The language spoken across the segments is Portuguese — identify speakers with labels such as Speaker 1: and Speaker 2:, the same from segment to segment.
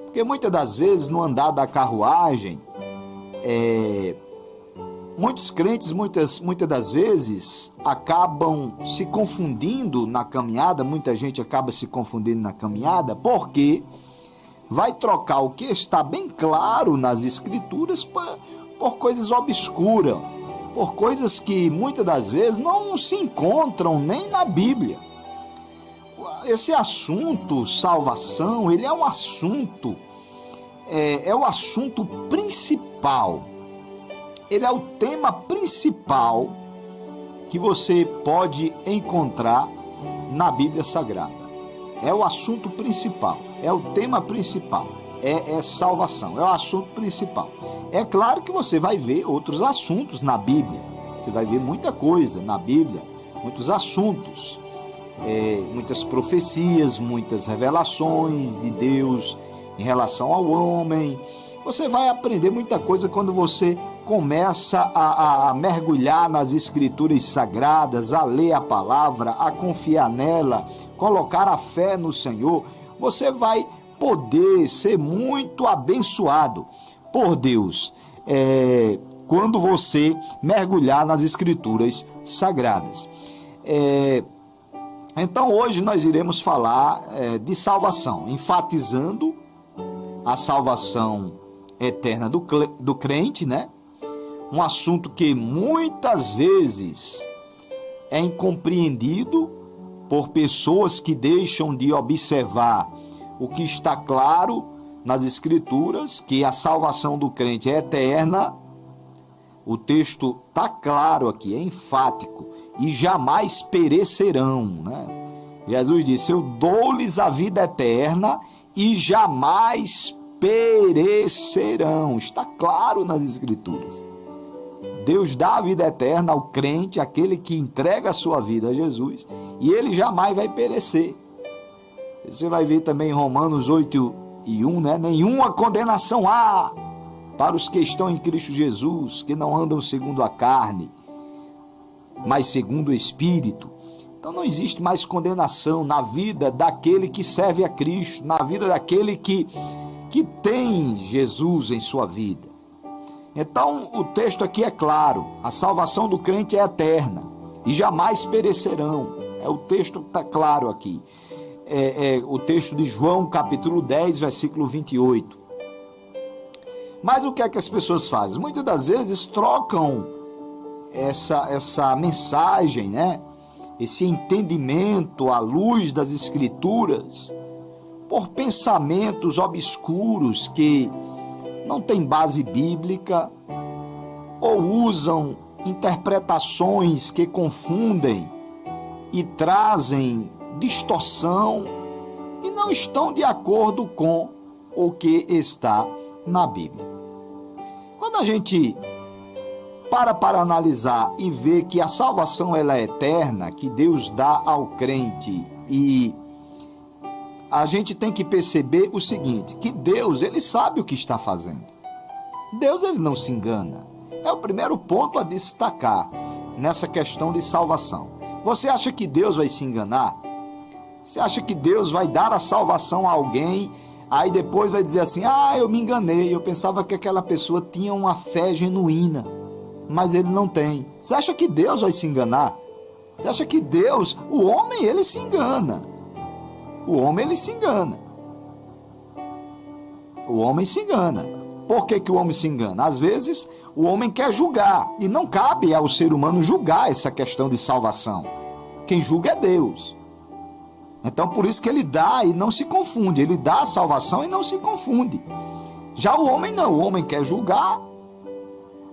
Speaker 1: Porque muitas das vezes, no andar da carruagem, muitos crentes, muitas das vezes, acabam se confundindo na caminhada, muita gente acaba se confundindo na caminhada, porque vai trocar o que está bem claro nas Escrituras por coisas obscuras, por coisas que muitas das vezes não se encontram nem na Bíblia. Esse assunto, salvação, ele é um assunto, é o assunto principal. Ele é o tema principal que você pode encontrar na Bíblia Sagrada. É o assunto principal, é o tema principal, é salvação, é o assunto principal. É claro que você vai ver outros assuntos na Bíblia, você vai ver muita coisa na Bíblia, muitos assuntos, muitas profecias, muitas revelações de Deus em relação ao homem. Você vai aprender muita coisa quando você começa a mergulhar nas Escrituras Sagradas, a ler a palavra, a confiar nela, colocar a fé no Senhor. Você vai poder ser muito abençoado por Deus quando você mergulhar nas Escrituras Sagradas. Então hoje nós iremos falar de salvação, enfatizando a salvação eterna do crente, né? Um assunto que muitas vezes é incompreendido por pessoas que deixam de observar o que está claro nas Escrituras, que a salvação do crente é eterna. O texto está claro aqui, é enfático, e jamais perecerão, né? Jesus disse: eu dou-lhes a vida eterna e jamais perecerão. Está claro nas Escrituras. Deus dá a vida eterna ao crente, aquele que entrega a sua vida a Jesus, e ele jamais vai perecer. Você vai ver também em Romanos 8:1, né? Nenhuma condenação há para os que estão em Cristo Jesus, que não andam segundo a carne, mas segundo o Espírito. Então não existe mais condenação na vida daquele que serve a Cristo, na vida daquele que tem Jesus em sua vida. Então o texto aqui é claro: a salvação do crente é eterna e jamais perecerão. O texto está claro aqui. O texto de João, capítulo 10, versículo 28. Mas o que é que as pessoas fazem? Muitas das vezes trocam essa mensagem, né? Esse entendimento à luz das Escrituras, por pensamentos obscuros que não têm base bíblica, ou usam interpretações que confundem e trazem distorção e não estão de acordo com o que está na Bíblia. Quando a gente para analisar e ver que a salvação ela é eterna, que Deus dá ao crente, e a gente tem que perceber o seguinte, que Deus, ele sabe o que está fazendo. Deus, ele não se engana. É o primeiro ponto a destacar nessa questão de salvação. Você acha que Deus vai se enganar? Você acha que Deus vai dar a salvação a alguém, aí depois vai dizer assim: eu me enganei, eu pensava que aquela pessoa tinha uma fé genuína, mas ele não tem. Você acha que Deus vai se enganar? Você acha que Deus, o homem, ele se engana. O homem, ele se engana. O homem se engana. Por que o homem se engana? Às vezes, o homem quer julgar, e não cabe ao ser humano julgar essa questão de salvação. Quem julga é Deus. Então, por isso que ele dá e não se confunde. Ele dá a salvação e não se confunde. Já o homem não. O homem quer julgar.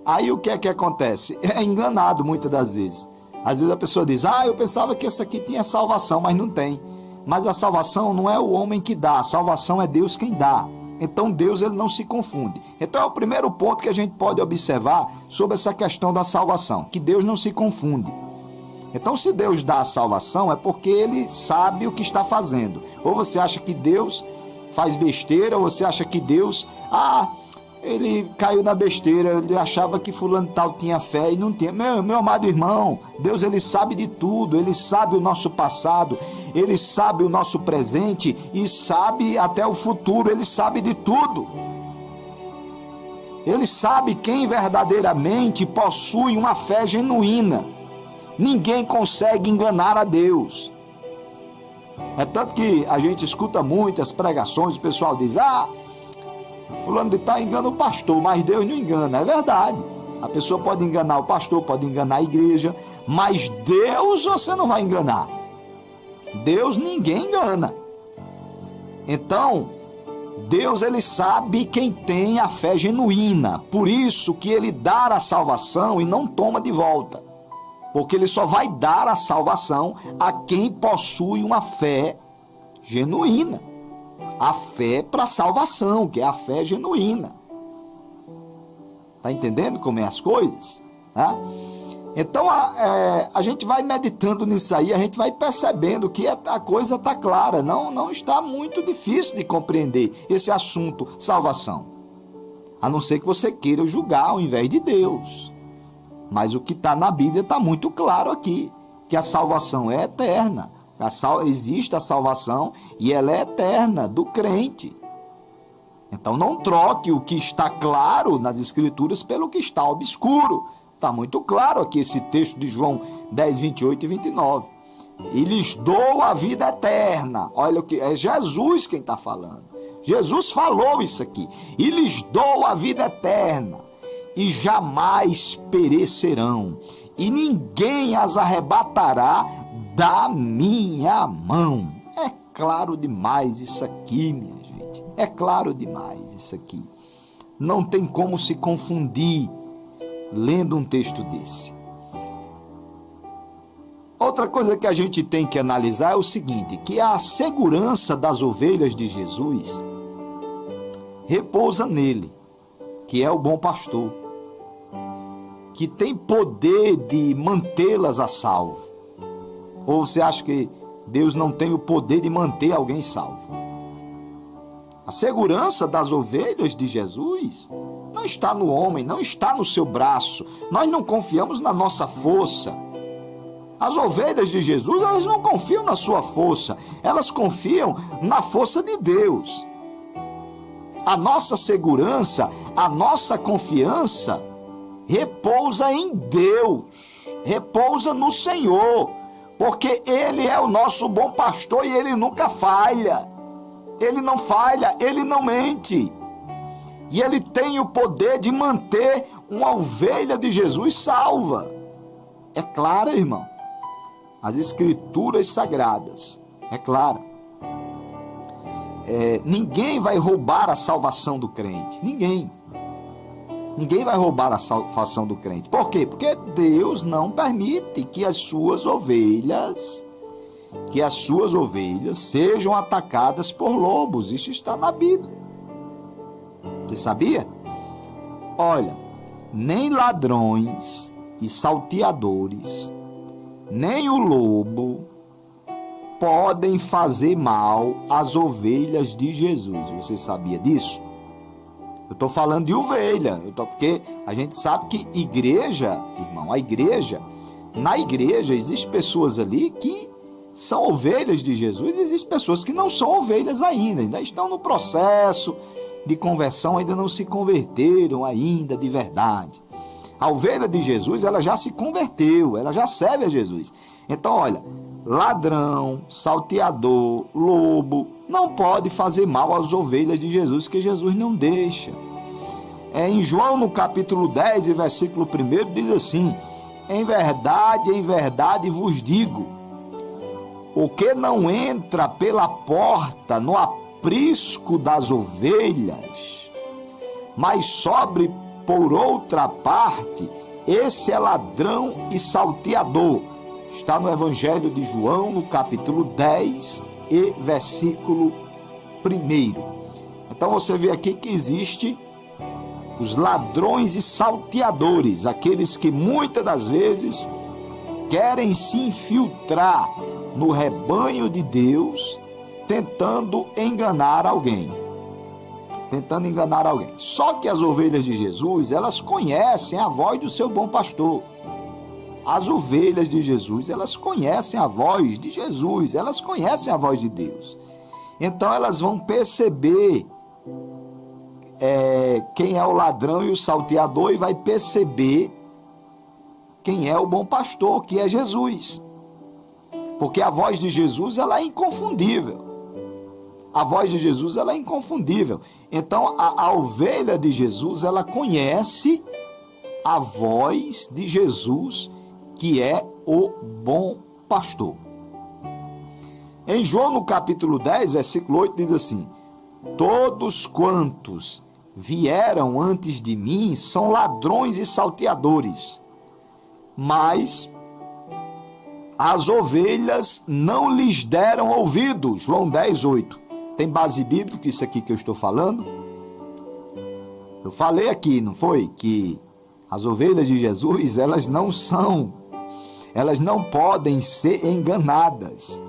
Speaker 1: Aí o que é que acontece? É enganado muitas das vezes. Às vezes a pessoa diz: eu pensava que essa aqui tinha salvação, mas não tem. Mas a salvação não é o homem que dá. A salvação é Deus quem dá. Então Deus, ele não se confunde. Então é o primeiro ponto que a gente pode observar sobre essa questão da salvação, que Deus não se confunde. Então, se Deus dá a salvação, é porque ele sabe o que está fazendo. Ou você acha que Deus faz besteira, ou você acha que Deus, ele caiu na besteira, ele achava que fulano tal tinha fé e não tinha. Meu amado irmão, Deus, ele sabe de tudo, ele sabe o nosso passado, ele sabe o nosso presente e sabe até o futuro, ele sabe de tudo. Ele sabe quem verdadeiramente possui uma fé genuína. Ninguém consegue enganar a Deus. É tanto que a gente escuta muitas pregações, o pessoal diz, fulano de tal engana o pastor, mas Deus não engana. É verdade. A pessoa pode enganar o pastor, pode enganar a igreja, mas Deus você não vai enganar. Deus ninguém engana. Então, Deus, ele sabe quem tem a fé genuína. Por isso que ele dá a salvação e não toma de volta. Porque ele só vai dar a salvação a quem possui uma fé genuína. A fé para a salvação, que é a fé genuína. Está entendendo como é as coisas? Tá? Então a gente vai meditando nisso aí, a gente vai percebendo que a coisa está clara, não está muito difícil de compreender esse assunto, salvação. A não ser que você queira julgar ao invés de Deus. Mas o que está na Bíblia está muito claro aqui, que a salvação é eterna. Existe a salvação e ela é eterna, do crente. Então não troque o que está claro nas Escrituras pelo que está obscuro. Está muito claro aqui esse texto de João 10, 28 e 29. E lhes dou a vida eterna. Olha o que é Jesus quem está falando. Jesus falou isso aqui. E lhes dou a vida eterna. E jamais perecerão. E ninguém as arrebatará da minha mão. É claro demais isso aqui, minha gente. É claro demais isso aqui. Não tem como se confundir lendo um texto desse. Outra coisa que a gente tem que analisar é o seguinte, que a segurança das ovelhas de Jesus repousa nele, que é o bom pastor, que tem poder de mantê-las a salvo. Ou você acha que Deus não tem o poder de manter alguém salvo? A segurança das ovelhas de Jesus não está no homem, não está no seu braço. Nós não confiamos na nossa força. As ovelhas de Jesus, elas não confiam na sua força, elas confiam na força de Deus. A nossa segurança, a nossa confiança repousa em Deus, repousa no Senhor, porque Ele é o nosso bom pastor e Ele nunca falha. Ele não falha, Ele não mente. E Ele tem o poder de manter uma ovelha de Jesus salva. É claro, irmão. As Escrituras Sagradas. É claro. Ninguém vai roubar a salvação do crente. Ninguém. Ninguém vai roubar a salvação do crente. Por quê? Porque Deus não permite que as suas ovelhas sejam atacadas por lobos. Isso está na Bíblia. Você sabia? Olha, nem ladrões e salteadores, nem o lobo podem fazer mal às ovelhas de Jesus. Você sabia disso? Eu estou falando de ovelha, porque a gente sabe que igreja, irmão, na igreja existem pessoas ali que são ovelhas de Jesus, existem pessoas que não são ovelhas ainda estão no processo de conversão, ainda não se converteram ainda de verdade. A ovelha de Jesus, ela já se converteu, ela já serve a Jesus. Então, olha, ladrão, salteador, lobo, não pode fazer mal às ovelhas de Jesus, que Jesus não deixa. Em João, no capítulo 10, versículo 1, diz assim: em verdade vos digo, o que não entra pela porta no aprisco das ovelhas, mas sobe por outra parte, esse é ladrão e salteador. Está no Evangelho de João, no capítulo 10 e versículo 1. Então você vê aqui que existe os ladrões e salteadores, aqueles que muitas das vezes querem se infiltrar no rebanho de Deus, tentando enganar alguém. tentando enganar alguém. Só que as ovelhas de Jesus, elas conhecem a voz do seu bom pastor. As ovelhas de Jesus, elas conhecem a voz de Jesus, elas conhecem a voz de Deus. Então elas vão perceber quem é o ladrão e o salteador, e vai perceber quem é o bom pastor, que é Jesus. Porque a voz de Jesus, ela é inconfundível. A voz de Jesus, ela é inconfundível. Então a ovelha de Jesus, ela conhece a voz de Jesus, que é o bom pastor. Em João, no capítulo 10, versículo 8, diz assim: todos quantos vieram antes de mim são ladrões e salteadores, mas as ovelhas não lhes deram ouvido. João 10, 8. Tem base bíblica isso aqui que eu estou falando? Eu falei aqui, não foi? Que as ovelhas de Jesus, elas não podem ser enganadas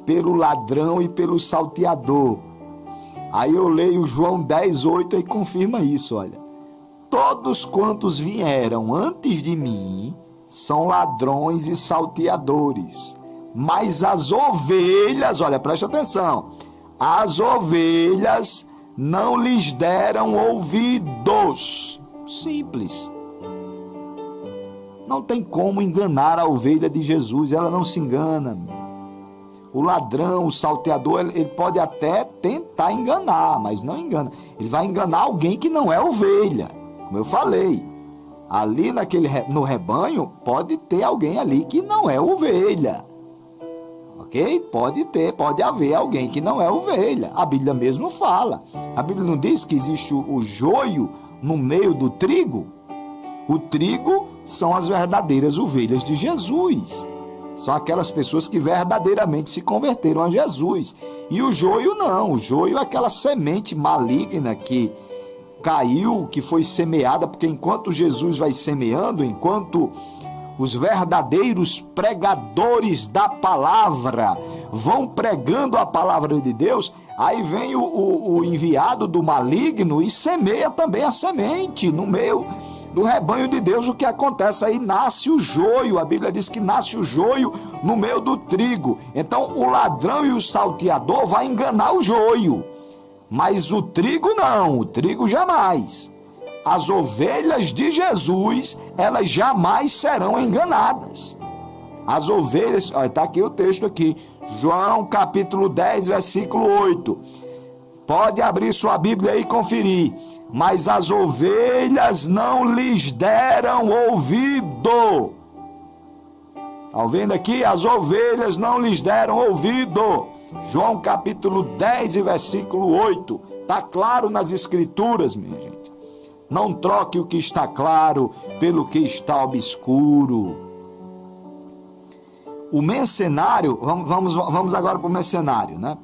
Speaker 1: pelo ladrão e pelo salteador. Aí eu leio João 10, 8 e confirma isso, olha. Todos quantos vieram antes de mim são ladrões e salteadores, mas as ovelhas, olha, preste atenção, as ovelhas não lhes deram ouvidos. Simples. Não tem como enganar a ovelha de Jesus, ela não se engana. O ladrão, o salteador, ele pode até tentar enganar, mas não engana. Ele vai enganar alguém que não é ovelha, como eu falei. Ali no rebanho, pode ter alguém ali que não é ovelha. Ok? Pode haver alguém que não é ovelha. A Bíblia mesmo fala. A Bíblia não diz que existe o joio no meio do trigo? O trigo são as verdadeiras ovelhas de Jesus. São aquelas pessoas que verdadeiramente se converteram a Jesus. E o joio não. O joio é aquela semente maligna que caiu, que foi semeada, porque enquanto Jesus vai semeando, enquanto os verdadeiros pregadores da palavra vão pregando a palavra de Deus, aí vem o enviado do maligno e semeia também a semente no meio do rebanho de Deus. O que acontece aí? Nasce o joio. A Bíblia diz que nasce o joio no meio do trigo. Então o ladrão e o salteador vai enganar o joio, mas o trigo não, o trigo jamais. As ovelhas de Jesus, elas jamais serão enganadas. As ovelhas, está aqui o texto aqui, João capítulo 10, versículo 8. Pode abrir sua Bíblia e conferir. Mas as ovelhas não lhes deram ouvido. Está vendo aqui? As ovelhas não lhes deram ouvido. João capítulo 10 e versículo 8. Está claro nas escrituras, minha gente. Não troque o que está claro pelo que está obscuro. O mercenário, vamos agora para o mercenário, né?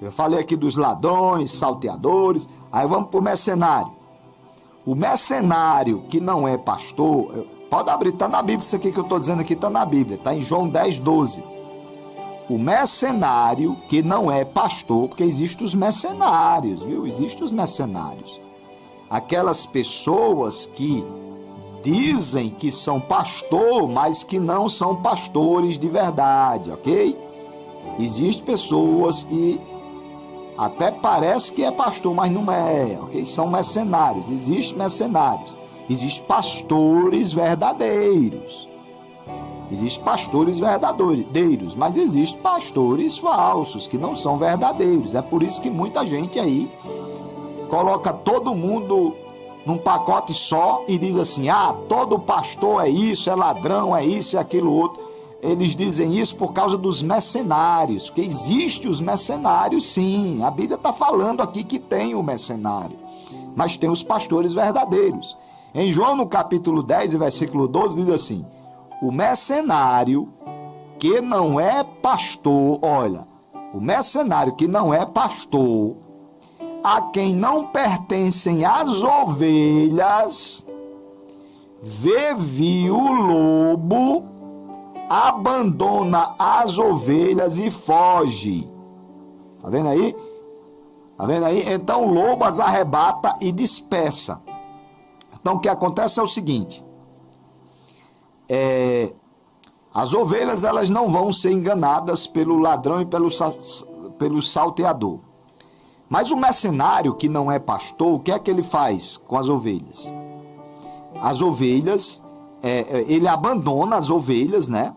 Speaker 1: Eu falei aqui dos ladrões, salteadores, aí vamos para o mercenário. O mercenário que não é pastor, pode abrir, está na Bíblia, isso aqui que eu estou dizendo aqui está na Bíblia, está em João 10, 12. O mercenário que não é pastor, porque existem os mercenários, viu? Existem os mercenários. Aquelas pessoas que dizem que são pastor, mas que não são pastores de verdade, ok? Existem pessoas que até parece que é pastor, mas não é, ok? São mercenários, existem mercenários. Existem pastores verdadeiros. Existem pastores verdadeiros, mas existem pastores falsos, que não são verdadeiros. É por isso que muita gente aí coloca todo mundo num pacote só e diz assim: todo pastor é isso, é ladrão, é isso, é aquilo outro. Eles dizem isso por causa dos mercenários, porque existem os mercenários, sim. A Bíblia está falando aqui que tem o mercenário, mas tem os pastores verdadeiros. Em João, no capítulo 10, versículo 12, diz assim: o mercenário que não é pastor, olha, o mercenário que não é pastor, a quem não pertencem as ovelhas, vê o lobo, abandona as ovelhas e foge. Tá vendo aí? Tá vendo aí? Então o lobo as arrebata e dispersa. Então o que acontece é o seguinte: as ovelhas elas não vão ser enganadas pelo ladrão e pelo salteador. Mas o mercenário que não é pastor, o que é que ele faz com as ovelhas? As ovelhas, ele abandona as ovelhas, né?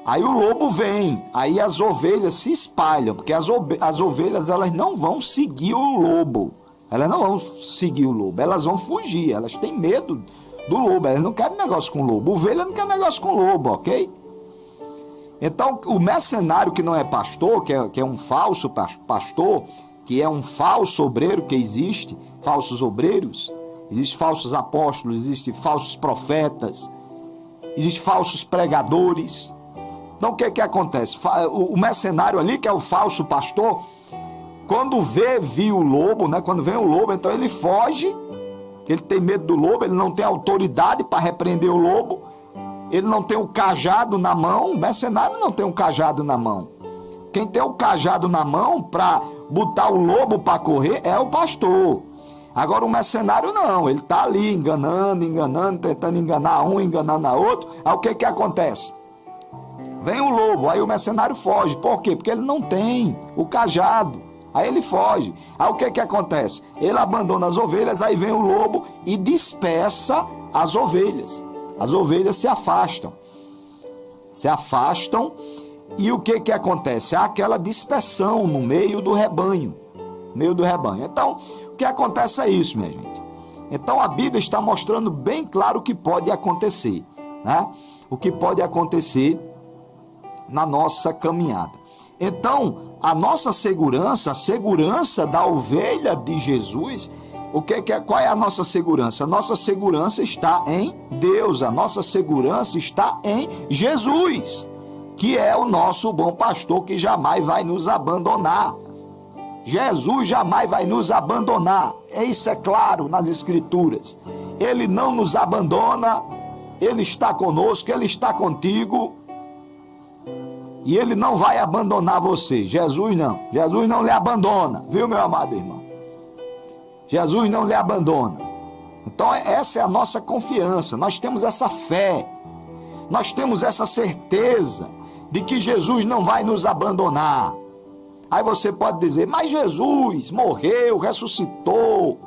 Speaker 1: Aí o lobo vem, aí as ovelhas se espalham, porque as ovelhas elas não vão seguir o lobo. Elas não vão seguir o lobo, elas vão fugir, elas têm medo do lobo, elas não querem negócio com o lobo. Ovelha não quer negócio com o lobo, ok? Então o mercenário que não é pastor, que é um falso pastor, que é um falso obreiro que existe, falsos obreiros, existem falsos apóstolos, existem falsos profetas, existem falsos pregadores. Então o que acontece? O mercenário ali, que é o falso pastor, quando viu o lobo, né? Quando vem o lobo, então ele foge, ele tem medo do lobo, ele não tem autoridade para repreender o lobo, ele não tem o cajado na mão, o mercenário não tem o cajado na mão. Quem tem o cajado na mão para botar o lobo para correr é o pastor. Agora o mercenário não, ele está ali enganando, tentando enganar um, enganando a outro. Aí o que acontece? Vem o lobo, aí o mercenário foge. Por quê? Porque ele não tem o cajado. Aí ele foge. Aí o que acontece? Ele abandona as ovelhas, aí vem o lobo e dispersa as ovelhas. As ovelhas se afastam. Se afastam e o que acontece? Há aquela dispersão no meio do rebanho. No meio do rebanho. Então, o que acontece é isso, minha gente. Então a Bíblia está mostrando bem claro o que pode acontecer, né? O que pode acontecer na nossa caminhada. Então, a nossa segurança, a segurança da ovelha de Jesus, qual é a nossa segurança? A nossa segurança está em Deus, a nossa segurança está em Jesus, que é o nosso bom pastor que jamais vai nos abandonar. Jesus jamais vai nos abandonar. Isso é claro nas Escrituras. Ele não nos abandona, Ele está conosco, Ele está contigo. E Ele não vai abandonar você. Jesus não lhe abandona, viu, meu amado irmão? Jesus não lhe abandona. Então essa é a nossa confiança, nós temos essa fé, nós temos essa certeza de que Jesus não vai nos abandonar. Aí você pode dizer, mas Jesus morreu, ressuscitou,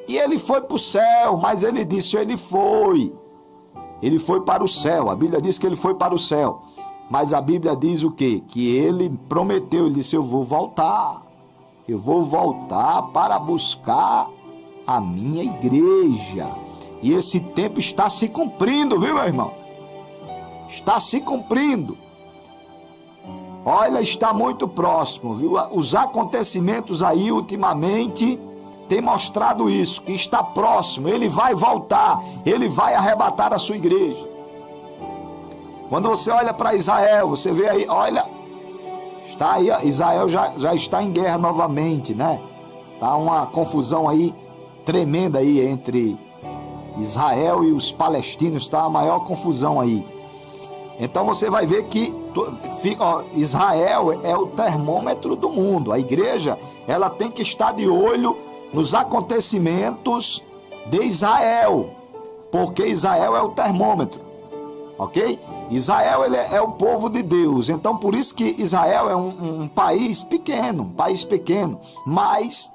Speaker 1: e Ele foi para o céu, mas Ele disse, Ele foi para o céu, a Bíblia diz que Ele foi para o céu. Mas a Bíblia diz o quê? Que Ele prometeu, Ele disse, eu vou voltar para buscar a minha igreja. E esse tempo está se cumprindo, viu, meu irmão? Está se cumprindo. Olha, está muito próximo, viu? Os acontecimentos aí ultimamente têm mostrado isso, que está próximo. Ele vai voltar, Ele vai arrebatar a sua igreja. Quando você olha para Israel, você vê aí, olha, está aí, Israel já está em guerra novamente, né? Está uma confusão aí tremenda aí entre Israel e os palestinos, está a maior confusão aí. Então você vai ver que Israel é o termômetro do mundo. A igreja, ela tem que estar de olho nos acontecimentos de Israel, porque Israel é o termômetro, ok? Israel ele é o povo de Deus, então por isso que Israel é um país pequeno, mas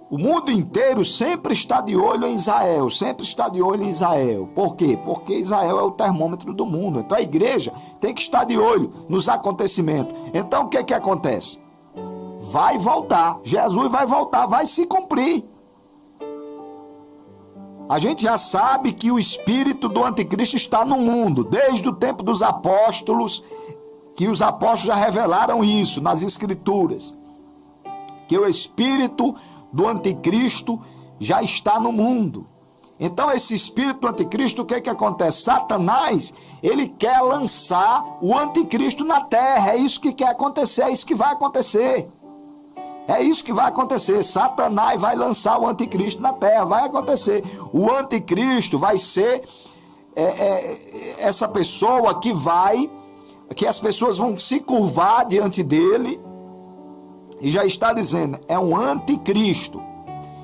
Speaker 1: o mundo inteiro sempre está de olho em Israel, Por quê? Porque Israel é o termômetro do mundo, então a igreja tem que estar de olho nos acontecimentos. Então o que acontece? Vai voltar, Jesus vai voltar, vai se cumprir. A gente já sabe que o espírito do anticristo está no mundo, desde o tempo dos apóstolos, que os apóstolos já revelaram isso nas Escrituras, que o espírito do anticristo já está no mundo. Então esse espírito do anticristo, o que acontece? Satanás, ele quer lançar o anticristo na terra, é isso que quer acontecer, é isso que vai acontecer. É isso que vai acontecer. Satanás vai lançar o anticristo na terra. Vai acontecer. O anticristo vai ser essa pessoa que as pessoas vão se curvar diante dele e já está dizendo, é um anticristo.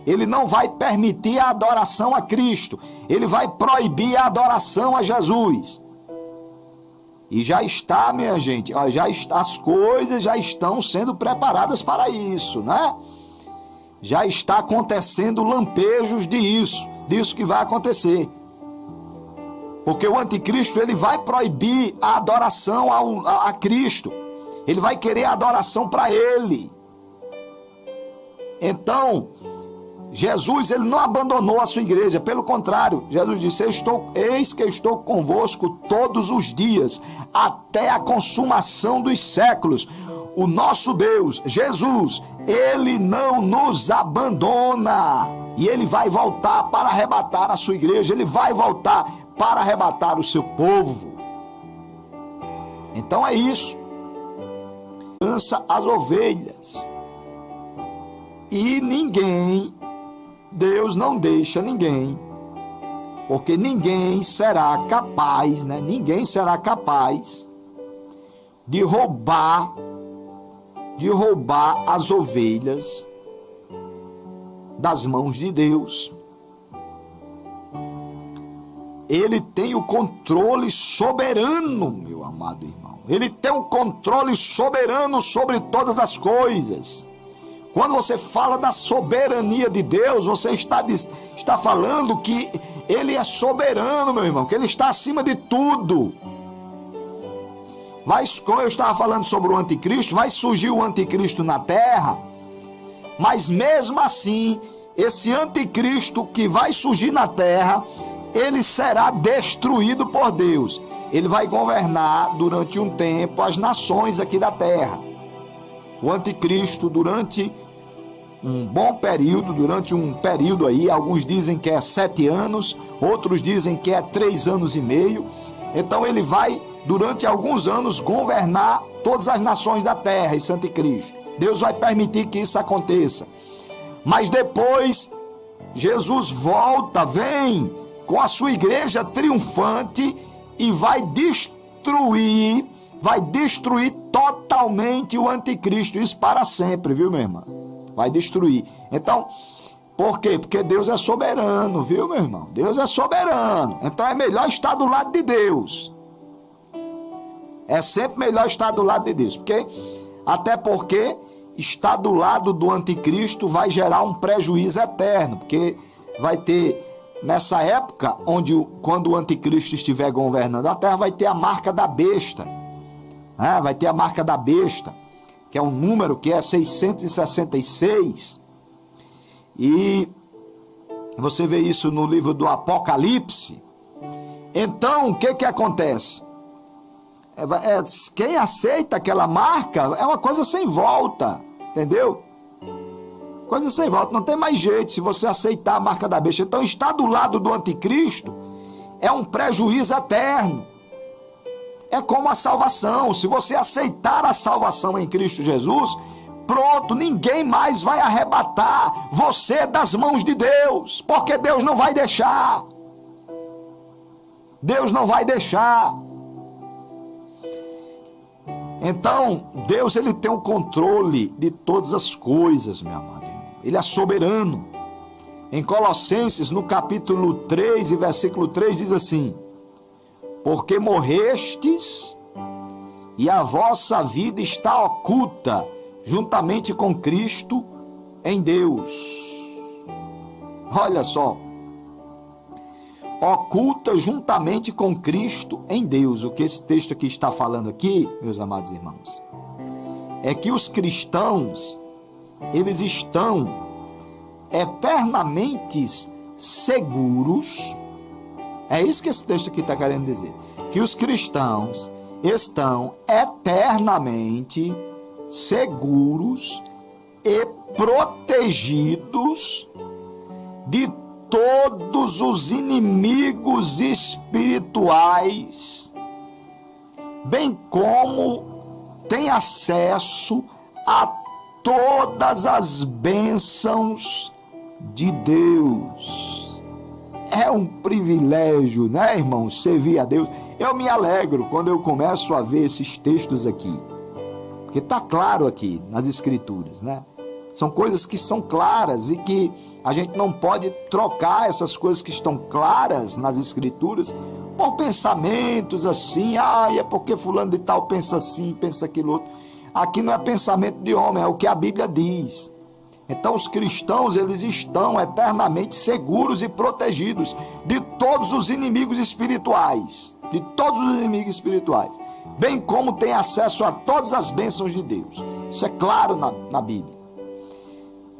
Speaker 1: Ele não vai permitir a adoração a Cristo, ele vai proibir a adoração a Jesus. E já está, minha gente, as coisas já estão sendo preparadas para isso, né? Já está acontecendo lampejos disso que vai acontecer. Porque o anticristo, ele vai proibir a adoração a Cristo. Ele vai querer a adoração para ele. Então, Jesus, ele não abandonou a sua igreja, pelo contrário, Jesus disse, eis que eu estou convosco todos os dias, até a consumação dos séculos. O nosso Deus, Jesus, ele não nos abandona, e ele vai voltar para arrebatar a sua igreja, ele vai voltar para arrebatar o seu povo. Então é isso. Lança as ovelhas. E Deus não deixa ninguém, porque ninguém será capaz, né? Ninguém será capaz de roubar as ovelhas das mãos de Deus. Ele tem o controle soberano, meu amado irmão. Ele tem o controle soberano sobre todas as coisas. Quando você fala da soberania de Deus, você está falando que ele é soberano, meu irmão, que ele está acima de tudo. Como eu estava falando sobre o anticristo, vai surgir o anticristo na terra, mas mesmo assim, esse anticristo que vai surgir na terra, ele será destruído por Deus. Ele vai governar durante um tempo as nações aqui da terra. O anticristo, durante um bom período, durante um período aí, alguns dizem que é 7 anos, outros dizem que é 3 anos e meio. Então ele vai, durante alguns anos, governar todas as nações da terra, esse anticristo. Deus vai permitir que isso aconteça. Mas depois, Jesus volta, vem com a sua igreja triunfante e vai destruir totalmente o anticristo, isso para sempre, viu, meu irmão? Vai destruir. Então, por quê? Porque Deus é soberano, viu, meu irmão? Deus é soberano. Então é melhor estar do lado de Deus. É sempre melhor estar do lado de Deus. Até porque estar do lado do anticristo vai gerar um prejuízo eterno. Porque vai ter, nessa época, quando o anticristo estiver governando a terra, vai ter a marca da besta. Vai ter a marca da besta, que é um número que é 666. E você vê isso no livro do Apocalipse. Então, o que acontece? Quem aceita aquela marca é uma coisa sem volta, entendeu? Coisa sem volta, não tem mais jeito se você aceitar a marca da besta. Então, estar do lado do anticristo é um prejuízo eterno. É como a salvação. Se você aceitar a salvação em Cristo Jesus, pronto, ninguém mais vai arrebatar você das mãos de Deus, porque Deus não vai deixar. Deus não vai deixar. Então, Deus, ele tem o controle de todas as coisas, meu amado irmão. Ele é soberano. Em Colossenses, no capítulo 3 e versículo 3, diz assim: porque morrestes e a vossa vida está oculta juntamente com Cristo em Deus. Olha só. Oculta juntamente com Cristo em Deus. O que esse texto aqui está falando aqui, meus amados irmãos, é que os cristãos, eles estão eternamente seguros. É isso que esse texto aqui está querendo dizer. Que os cristãos estão eternamente seguros e protegidos de todos os inimigos espirituais, bem como tem acesso a todas as bênçãos de Deus. É um privilégio, né, irmãos, servir a Deus. Eu me alegro quando eu começo a ver esses textos aqui. Porque está claro aqui nas Escrituras, né? São coisas que são claras e que a gente não pode trocar essas coisas que estão claras nas Escrituras por pensamentos assim, é porque fulano de tal pensa assim, pensa aquilo outro. Aqui não é pensamento de homem, é o que a Bíblia diz. Então os cristãos, eles estão eternamente seguros e protegidos de todos os inimigos espirituais, bem como tem acesso a todas as bênçãos de Deus. Isso é claro na Bíblia.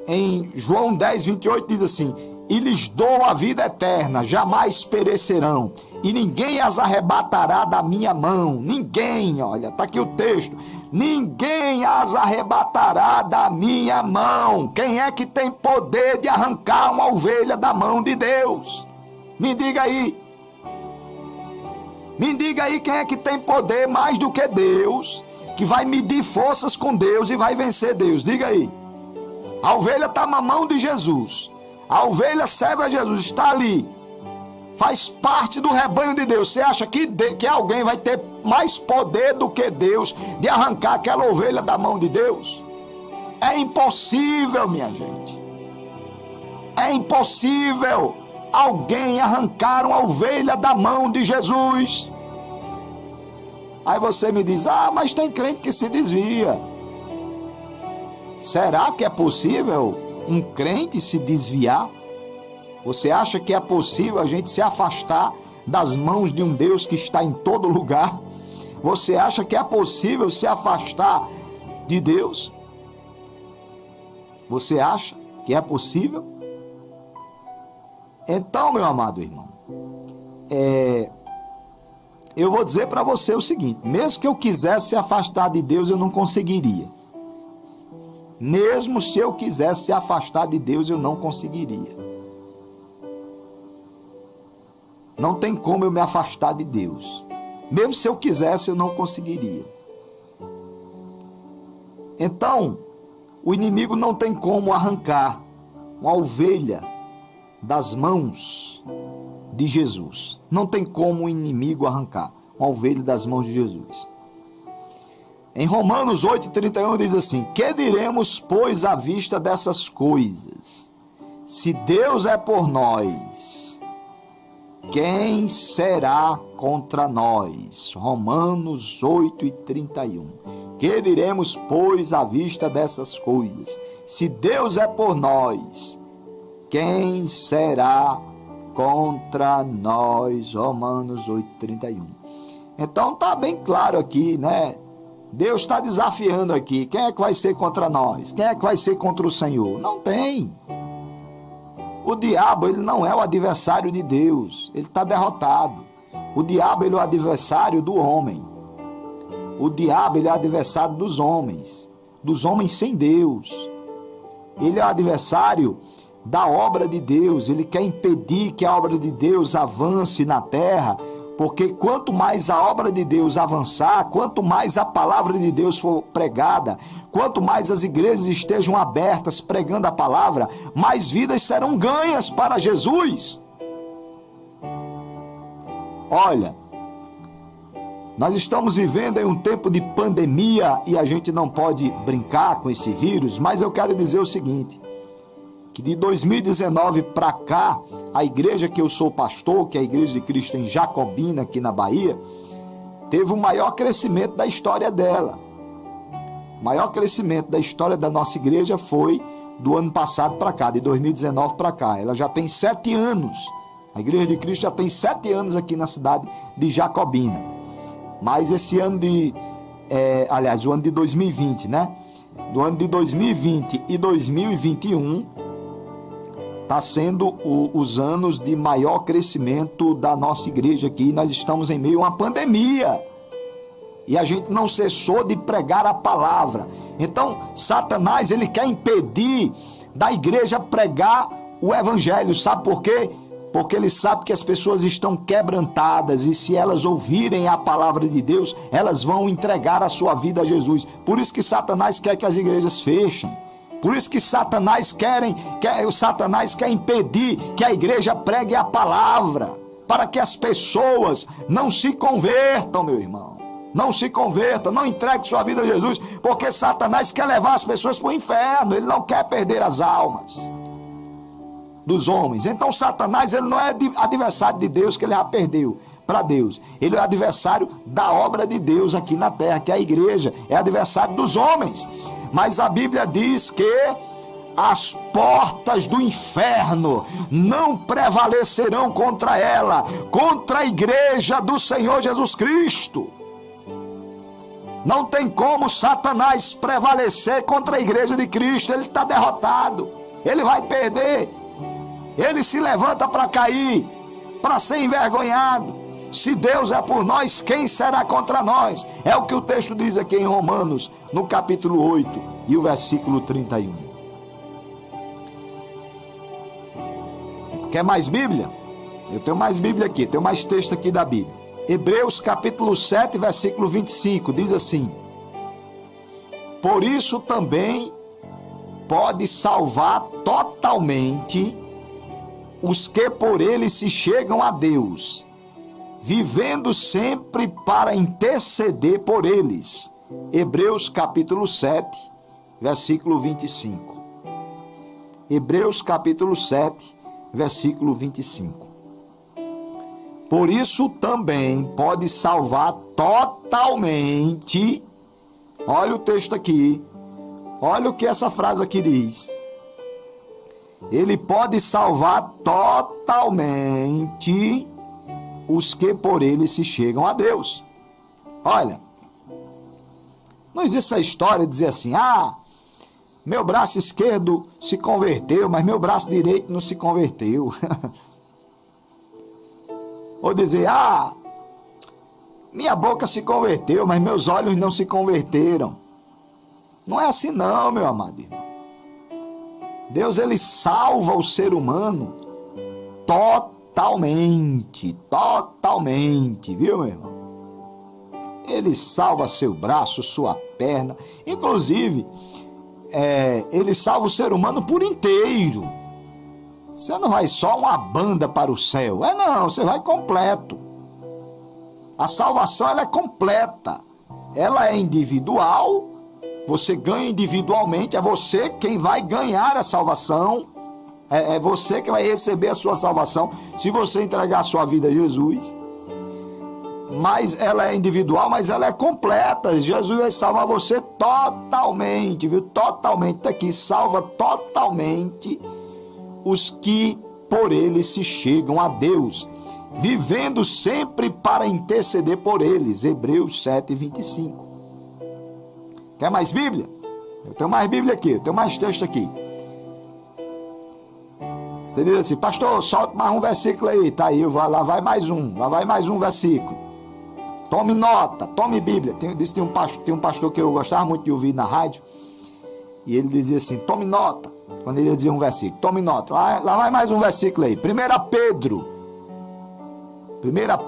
Speaker 1: Em João 10, 28 diz assim: e lhes dou a vida eterna, jamais perecerão, e ninguém as arrebatará da minha mão. Ninguém, olha, está aqui o texto. Ninguém as arrebatará da minha mão. Quem é que tem poder de arrancar uma ovelha da mão de Deus? Me diga aí. Me diga aí quem é que tem poder mais do que Deus, que vai medir forças com Deus e vai vencer Deus. Diga aí. A ovelha está na mão de Jesus. A ovelha serve a Jesus, está ali. Faz parte do rebanho de Deus. Você acha que alguém vai ter mais poder do que Deus de arrancar aquela ovelha da mão de Deus? É impossível, minha gente. É impossível alguém arrancar uma ovelha da mão de Jesus. Aí você me diz: mas tem crente que se desvia. Será que é possível um crente se desviar? Você acha que é possível a gente se afastar das mãos de um Deus que está em todo lugar? Você acha que é possível se afastar de Deus? Você acha que é possível? Então, meu amado irmão, eu vou dizer para você o seguinte: mesmo que eu quisesse se afastar de Deus, eu não conseguiria. Mesmo se eu quisesse se afastar de Deus, eu não conseguiria. Não tem como eu me afastar de Deus. Mesmo se eu quisesse, eu não conseguiria. Então, o inimigo não tem como arrancar uma ovelha das mãos de Jesus. Não tem como o inimigo arrancar uma ovelha das mãos de Jesus. Em Romanos 8,31 diz assim: que diremos, pois, à vista dessas coisas? Se Deus é por nós, quem será contra nós? Romanos 8,31. Que diremos, pois, à vista dessas coisas? Se Deus é por nós, quem será contra nós? Romanos 8,31. Então está bem claro aqui, né? Deus está desafiando aqui. Quem é que vai ser contra nós? Quem é que vai ser contra o Senhor? Não tem. O diabo, ele não é o adversário de Deus. Ele está derrotado. O diabo, ele é o adversário do homem. O diabo, ele é o adversário dos homens sem Deus. Ele é o adversário da obra de Deus. Ele quer impedir que a obra de Deus avance na terra, porque quanto mais a obra de Deus avançar, quanto mais a palavra de Deus for pregada, quanto mais as igrejas estejam abertas pregando a palavra, mais vidas serão ganhas para Jesus. Olha, nós estamos vivendo em um tempo de pandemia e a gente não pode brincar com esse vírus, mas eu quero dizer o seguinte: que de 2019 para cá, a igreja que eu sou pastor, que é a Igreja de Cristo em Jacobina, aqui na Bahia, teve o maior crescimento da história dela. O maior crescimento da história da nossa igreja foi do ano passado para cá, de 2019 para cá. Ela já tem 7 anos. A Igreja de Cristo já tem 7 anos aqui na cidade de Jacobina. Mas esse ano o ano de 2020, né? Do ano de 2020 e 2021, está sendo os anos de maior crescimento da nossa igreja aqui. Nós estamos em meio a uma pandemia e a gente não cessou de pregar a palavra. Então, Satanás, ele quer impedir da igreja pregar o evangelho. Sabe por quê? Porque ele sabe que as pessoas estão quebrantadas e se elas ouvirem a palavra de Deus, elas vão entregar a sua vida a Jesus. Por isso que Satanás quer que as igrejas fechem. Por isso que Satanás quer impedir que a igreja pregue a palavra, para que as pessoas não se convertam, meu irmão. Não se converta, não entregue sua vida a Jesus, porque Satanás quer levar as pessoas para o inferno, ele não quer perder as almas dos homens. Então Satanás, ele não é adversário de Deus, que ele já perdeu para Deus. Ele é adversário da obra de Deus aqui na terra, que é a igreja, é adversário dos homens. Mas a Bíblia diz que as portas do inferno não prevalecerão contra ela, contra a igreja do Senhor Jesus Cristo. Não tem como Satanás prevalecer contra a igreja de Cristo. Ele está derrotado, ele vai perder, ele se levanta para cair, para ser envergonhado. Se Deus é por nós, quem será contra nós? É o que o texto diz aqui em Romanos, no capítulo 8 e o versículo 31. Quer mais Bíblia? Eu tenho mais Bíblia aqui, tenho mais texto aqui da Bíblia. Hebreus capítulo 7, versículo 25, diz assim: por isso também pode salvar totalmente os que por ele se chegam a Deus, vivendo sempre para interceder por eles. Hebreus capítulo 7, versículo 25. Hebreus capítulo 7, versículo 25. Por isso também pode salvar totalmente. Olha o texto aqui. Olha o que essa frase aqui diz. Ele pode salvar totalmente os que por ele se chegam a Deus. Olha, não existe essa história de dizer assim: meu braço esquerdo se converteu, mas meu braço direito não se converteu. Ou dizer: minha boca se converteu, mas meus olhos não se converteram. Não é assim não, meu amado irmão. Deus, ele salva o ser humano totalmente, viu, meu irmão? Ele salva seu braço, sua perna, inclusive, ele salva o ser humano por inteiro. Você não vai só uma banda para o céu. Não, você vai completo. A salvação, ela é completa. Ela é individual. Você ganha individualmente. É você quem vai ganhar a salvação. É você que vai receber a sua salvação se você entregar a sua vida a Jesus. Mas ela é individual, mas ela é completa. Jesus vai salvar você totalmente, viu? Totalmente. Está aqui, salva totalmente os que por ele se chegam a Deus, vivendo sempre para interceder por eles. Hebreus 7, 25. Quer mais Bíblia? Eu tenho mais Bíblia aqui, eu tenho mais texto aqui. Você diz assim: pastor, solta mais um versículo aí. Tá aí, lá vai mais um versículo. Tome nota, tome Bíblia. Tem um pastor que eu gostava muito de ouvir na rádio, e ele dizia assim: tome nota. Quando ele dizia um versículo, tome nota. Lá vai mais um versículo aí. 1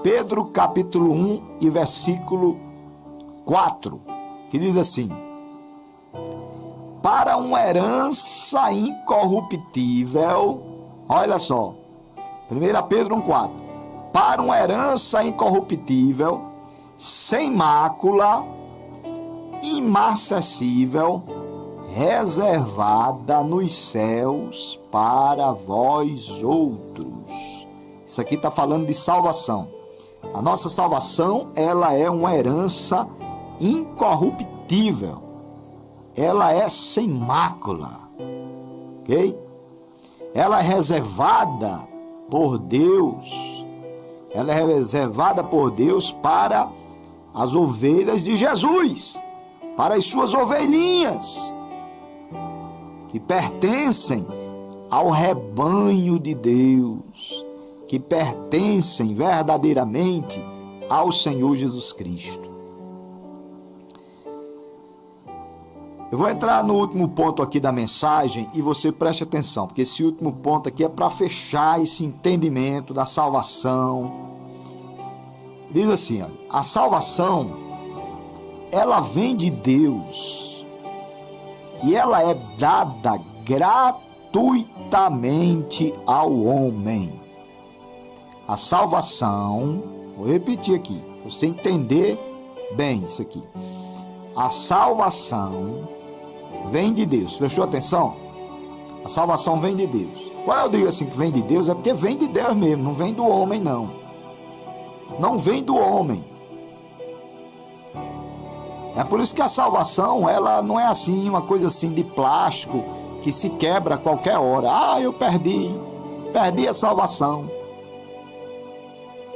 Speaker 1: Pedro capítulo 1 e versículo 4, que diz assim: para uma herança incorruptível. Olha só, 1 Pedro 1,4. Para uma herança incorruptível, sem mácula, imarcessível, reservada nos céus para vós outros. Isso aqui está falando de salvação. A nossa salvação, ela é uma herança incorruptível. Ela é sem mácula. Ok? Ela é reservada por Deus. Ela é reservada por Deus para as ovelhas de Jesus, para as suas ovelhinhas, que pertencem ao rebanho de Deus, que pertencem verdadeiramente ao Senhor Jesus Cristo. Eu vou entrar no último ponto aqui da mensagem e você preste atenção, porque esse último ponto aqui é para fechar esse entendimento da salvação. Diz assim, olha, a salvação, ela vem de Deus e ela é dada gratuitamente ao homem. A salvação, vou repetir aqui, para você entender bem isso aqui. A salvação vem de Deus. Prestou atenção? A salvação vem de Deus. Quando eu digo assim que vem de Deus, é porque vem de Deus mesmo, não vem do homem, não. Não vem do homem. É por isso que a salvação, ela não é assim, uma coisa assim de plástico, que se quebra a qualquer hora. Ah, eu perdi a salvação.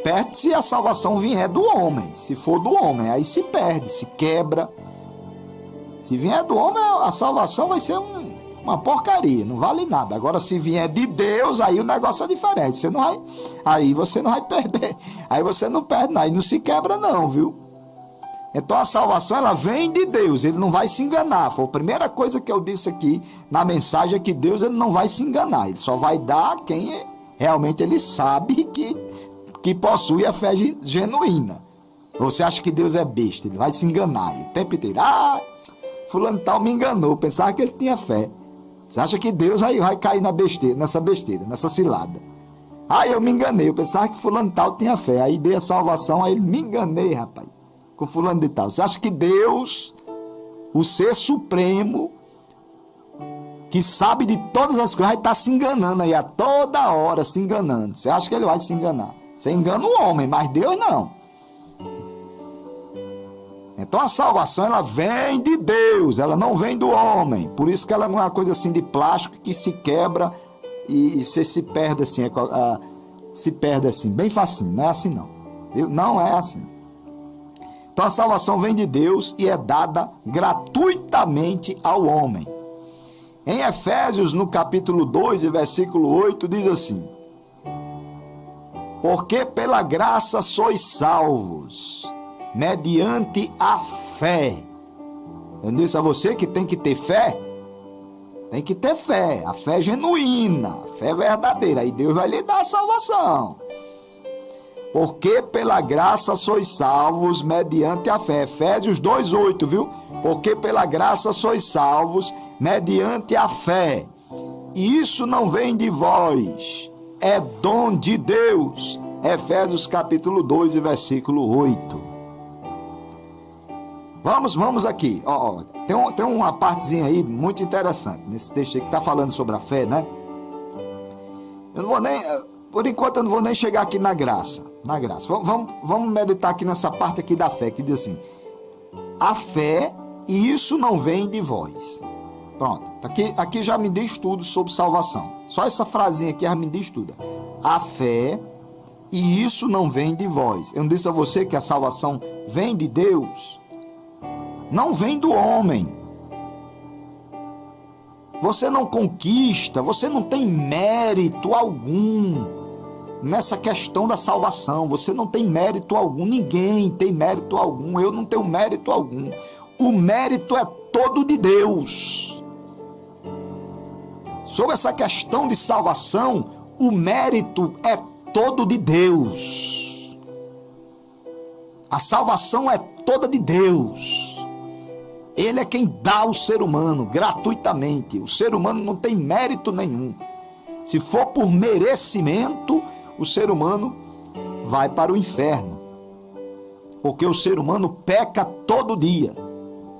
Speaker 1: Perde se a salvação vier do homem. Se for do homem, aí se perde, se quebra. Se vier do homem, a salvação vai ser uma porcaria, não vale nada. Agora, se vier de Deus, aí o negócio é diferente. Aí você não vai perder. Aí você não perde, não. Aí não se quebra, não, viu? Então a salvação, ela vem de Deus. Ele não vai se enganar. Foi a primeira coisa que eu disse aqui na mensagem, é que Deus, ele não vai se enganar. Ele só vai dar a quem realmente ele sabe que possui a fé genuína. Você acha que Deus é besta? Ele vai se enganar o tempo inteiro. Ah, fulano tal me enganou, pensava que ele tinha fé. Você acha que Deus vai cair nessa besteira, nessa cilada? Ah, eu me enganei, eu pensava que fulano tal tinha fé. Aí dei a salvação, aí me enganei, rapaz, com fulano de tal. Você acha que Deus, o ser supremo, que sabe de todas as coisas, vai estar se enganando aí a toda hora, se enganando? Você acha que ele vai se enganar? Você engana o homem, mas Deus não. Então a salvação, ela vem de Deus, ela não vem do homem. Por isso que ela não é uma coisa assim de plástico que se quebra e você se perde assim, bem facinho. Não é assim não, viu? Não é assim. Então a salvação vem de Deus e é dada gratuitamente ao homem. Em Efésios, no capítulo 2, versículo 8, diz assim: porque pela graça sois salvos, mediante a fé. Eu disse a você que tem que ter fé? Tem que ter fé, a fé genuína, a fé verdadeira, aí Deus vai lhe dar a salvação. Porque pela graça sois salvos, mediante a fé. Efésios 2:8, viu? Porque pela graça sois salvos, mediante a fé. E isso não vem de vós, é dom de Deus. Efésios capítulo 2, versículo 8. Vamos aqui, tem uma partezinha aí muito interessante, nesse texto aí que está falando sobre a fé, né? Eu não vou nem, por enquanto eu não vou nem chegar aqui na graça. Vamos meditar aqui nessa parte aqui da fé, que diz assim: a fé, e isso não vem de vós. Pronto, aqui já me diz tudo sobre salvação. Só essa frasinha aqui já me diz tudo. A fé, e isso não vem de vós. Eu não disse a você que a salvação vem de Deus? Não vem do homem. Você não conquista, você não tem mérito algum nessa questão da salvação. Você não tem mérito algum, ninguém tem mérito algum, eu não tenho mérito algum. O mérito é todo de Deus. Sobre essa questão de salvação, o mérito é todo de Deus. A salvação é toda de Deus. Ele é quem dá ao ser humano gratuitamente. O ser humano não tem mérito nenhum. Se for por merecimento, o ser humano vai para o inferno. Porque o ser humano peca todo dia.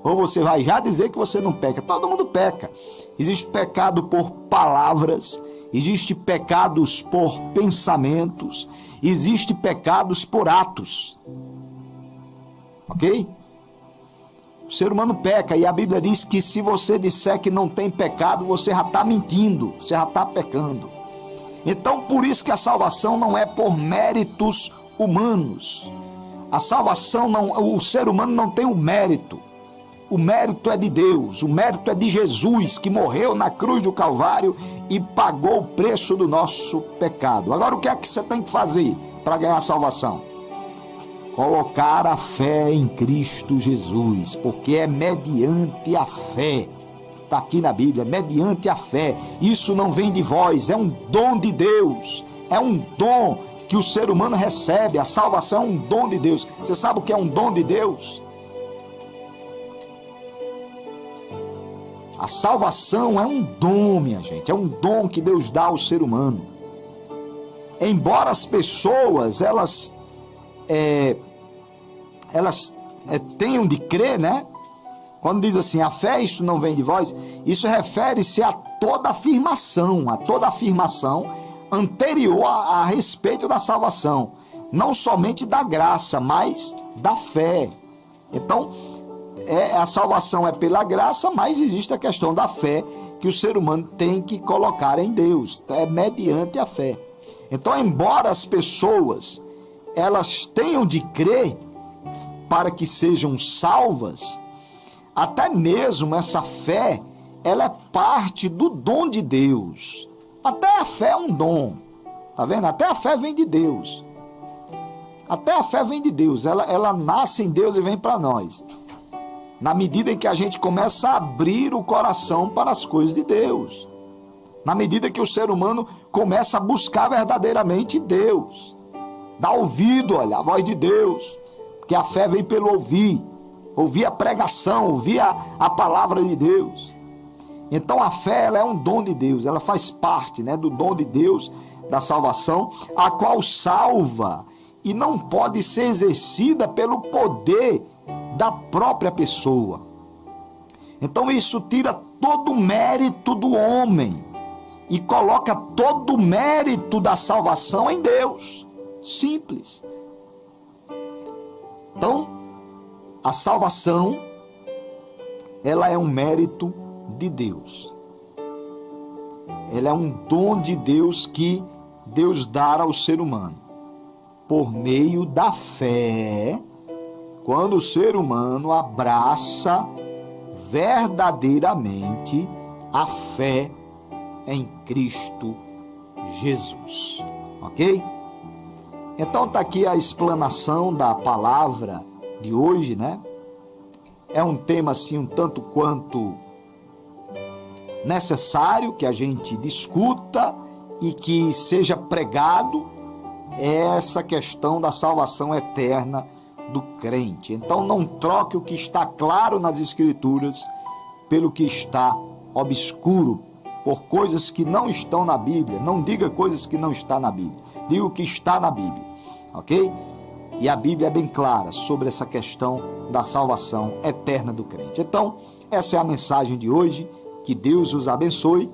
Speaker 1: Ou você vai já dizer que você não peca? Todo mundo peca. Existe pecado por palavras, existe pecados por pensamentos, existe pecados por atos. Ok? O ser humano peca, e a Bíblia diz que se você disser que não tem pecado, você já está mentindo, você já está pecando. Então, por isso que a salvação não é por méritos humanos. A salvação, o ser humano não tem o mérito. O mérito é de Deus, o mérito é de Jesus, que morreu na cruz do Calvário e pagou o preço do nosso pecado. Agora, o que é que você tem que fazer para ganhar a salvação? Colocar a fé em Cristo Jesus, porque é mediante a fé. Está aqui na Bíblia, mediante a fé. Isso não vem de vós, é um dom de Deus. É um dom que o ser humano recebe. A salvação é um dom de Deus. Você sabe o que é um dom de Deus? A salvação é um dom, minha gente. É um dom que Deus dá ao ser humano. Embora as pessoas, elas tenham de crer, né? Quando diz assim, a fé, isso não vem de vós, isso refere-se a toda afirmação anterior a respeito da salvação. Não somente da graça, mas da fé. Então, a salvação é pela graça, mas existe a questão da fé que o ser humano tem que colocar em Deus. É mediante a fé. Então, embora as pessoas elas tenham de crer para que sejam salvas, até mesmo essa fé, ela é parte do dom de Deus. Até a fé é um dom, tá vendo? Até a fé vem de Deus. Até a fé vem de Deus, ela nasce em Deus e vem para nós. Na medida em que a gente começa a abrir o coração para as coisas de Deus. Na medida que o ser humano começa a buscar verdadeiramente Deus. Dá ouvido, olha, a voz de Deus. Porque a fé vem pelo ouvir. Ouvir a pregação, ouvir a palavra de Deus. Então a fé, ela é um dom de Deus, ela faz parte, né, do dom de Deus, da salvação, a qual salva e não pode ser exercida pelo poder da própria pessoa. Então isso tira todo o mérito do homem e coloca todo o mérito da salvação em Deus. Simples. Então, a salvação, ela é um mérito de Deus. Ela é um dom de Deus que Deus dá ao ser humano. Por meio da fé, quando o ser humano abraça verdadeiramente a fé em Cristo Jesus. Ok? Então está aqui a explanação da palavra de hoje, né? É um tema assim um tanto quanto necessário que a gente discuta e que seja pregado, essa questão da salvação eterna do crente. Então não troque o que está claro nas Escrituras pelo que está obscuro, por coisas que não estão na Bíblia. Não diga coisas que não estão na Bíblia. Diga o que está na Bíblia, ok? E a Bíblia é bem clara sobre essa questão da salvação eterna do crente. Então, essa é a mensagem de hoje. Que Deus os abençoe